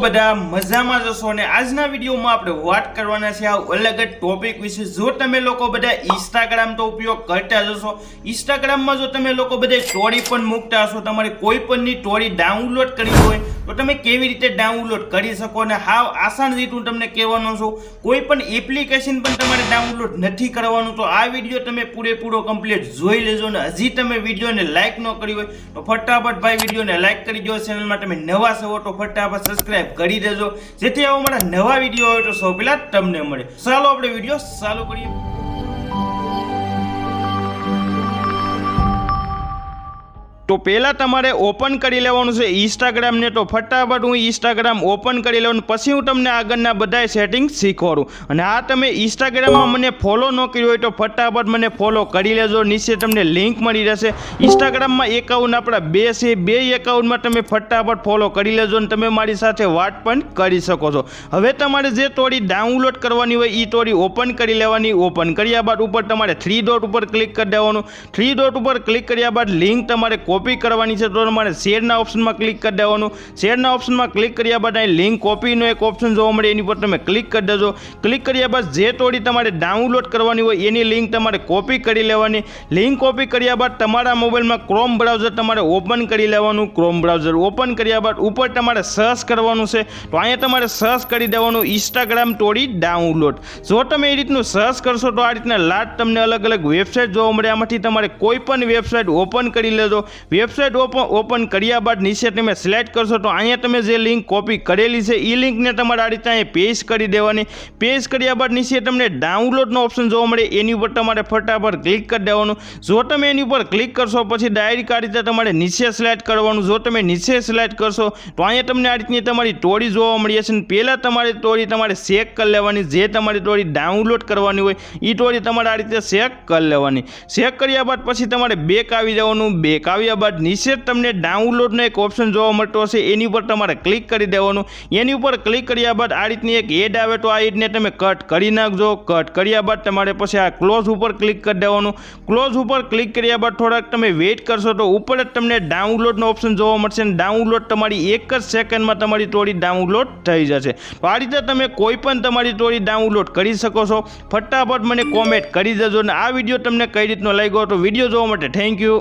બધા મજામાં જશો અને આજના વિડીયોમાં આપણે વાત કરવાના છે આ અલગ જ ટોપિક વિશે। જો તમે લોકો બધા ઇન્સ્ટાગ્રામ તો ઉપયોગ કરતા જશો, ઇન્સ્ટાગ્રામમાં જો તમે લોકો બધા સ્ટોરી પણ મૂકતા હશો, તમારે કોઈ પણની સ્ટોરી ડાઉનલોડ કરવી હોય તો તમે કેવી રીતે ડાઉનલોડ કરી શકો અને હાવ આસાન રીત હું તમને કહેવાનો છું। કોઈ પણ એપ્લિકેશન પણ તમારે ડાઉનલોડ નથી કરવાનું તો આ વિડીયો તમે પૂરેપૂરો કમ્પ્લીટ જોઈ લેજો અને હજી તમે વિડીયોને લાઈક ન કરી હોય તો ફટાફટ ભાઈ વિડીયોને લાઈક કરી દો। ચેનલમાં તમે નવા છો તો ફટાફટ સબસ્ક્રાઇબ કરી દેજો જેથી આવા મારા નવા વિડીયો હોય તો સૌ પહેલા તમને મળે। ચાલો આપણે વિડીયો ચાલુ કરીએ। તો પહેલા તમારે ઓપન કરી લેવાનું છે ઇન્સ્ટાગ્રામ ને। તો ફટાફટ હું ઇન્સ્ટાગ્રામ ઓપન કરી લેવાનું, પછી હું તમને આગળના બધા સેટિંગ શીખવાડું। અને આ તમે ઇન્સ્ટાગ્રામમાં મને ફોલો ન કર્યો હોય તો ફટાફટ મને ફોલો કરી લેજો, નીચે તમને લિંક મળી રહેશે। ઇન્સ્ટાગ્રામમાં એકાઉન્ટ આપણા બે છે, બે એકાઉન્ટમાં તમે ફટાફટ ફોલો કરી લેજો અને તમે મારી સાથે વાત પણ કરી શકો છો। હવે તમારે જે સ્ટોરી ડાઉનલોડ કરવાની હોય એ સ્ટોરી ઓપન કરી લેવાની। ઓપન કર્યા બાદ ઉપર તમારે 3 ડોટ ઉપર ક્લિક કરી દેવાનું। 3 ડોટ ઉપર ક્લિક કર્યા બાદ લિંક તમારે કોપી કરવાની છે તો તમારે શેરના ઓપ્શનમાં ક્લિક કરી દેવાનું। શેરના ઓપ્શનમાં ક્લિક કર્યા બાદ અહીં લિંક કોપીનો એક ઓપ્શન જોવા મળે, એની પર તમે ક્લિક કરી દેજો। ક્લિક કર્યા બાદ જે સ્ટોરી તમારે ડાઉનલોડ કરવાની હોય એની લિંક તમારે કોપી કરી લેવાની। લિંક કોપી કર્યા બાદ તમારા મોબાઈલમાં ક્રોમ બ્રાઉઝર તમારે ઓપન કરી લેવાનું। ક્રોમ બ્રાઉઝર ઓપન કર્યા બાદ ઉપર તમારે સર્ચ કરવાનું છે તો અહીંયા તમારે સર્ચ કરી દેવાનું ઇન્સ્ટાગ્રામ સ્ટોરી ડાઉનલોડ। જો તમે એ રીતનું સર્ચ કરશો તો આ રીતના લાટ તમને અલગ અલગ વેબસાઇટ જોવા મળે, આમાંથી તમારે કોઈ પણ વેબસાઇટ ઓપન કરી લેજો। વેબસાઇટ ઓપન કર્યા બાદ નીચે તમે સિલેક્ટ કરશો તો અહીંયા તમે જે લિંક કોપી કરેલી છે એ લિંકને તમારે આ રીતે અહીંયા પેસ્ટ કરી દેવાની। પેસ્ટ કર્યા બાદ નીચે તમને ડાઉનલોડનો ઓપ્શન જોવા મળે, એની ઉપર તમારે ફટાફટ ક્લિક કરી દેવાનું। જો તમે એની ઉપર ક્લિક કરશો પછી ડાયરેક્ટ આ રીતે તમારે નીચે સિલેક્ટ કરવાનું। જો તમે નીચે સિલેક્ટ કરશો તો અહીંયા તમને આ રીતની તમારી સ્ટોરી જોવા મળી હશે। પહેલાં તમારી સ્ટોરી તમારે ચેક કરી લેવાની, જે તમારી સ્ટોરી ડાઉનલોડ કરવાની હોય એ સ્ટોરી તમારે આ રીતે ચેક કરી લેવાની। ચેક કર્યા બાદ પછી તમારે બેક આવી જવાનું। બેક આવ્યા બાદ નીચે તમને ડાઉનલોડનો એક ઓપ્શન જોવા મળતો હશે, એની ઉપર તમારે ક્લિક કરી દેવાનું। એની ઉપર ક્લિક કર્યા બાદ આ રીતની એક એડ આવે તો આ એડને તમે કટ કરી નાખજો। કટ કર્યા બાદ તમારે પછી આ ક્લોઝ ઉપર ક્લિક કરી દેવાનું। ક્લોઝ ઉપર ક્લિક કર્યા બાદ થોડાક તમે વેઇટ કરશો તો ઉપર જ તમને ડાઉનલોડનો ઓપ્શન જોવા મળશે અને ડાઉનલોડ તમારી એક જ સેકન્ડમાં તમારી સ્ટોરી ડાઉનલોડ થઈ જશે। તો આ રીતે તમે કોઈ પણ તમારી સ્ટોરી ડાઉનલોડ કરી શકો છો। ફટાફટ મને કોમેન્ટ કરી દેજો અને આ વિડીયો તમને કઈ રીતનો લાગ્યો તો વિડીયો જોવા માટે થેન્ક યુ।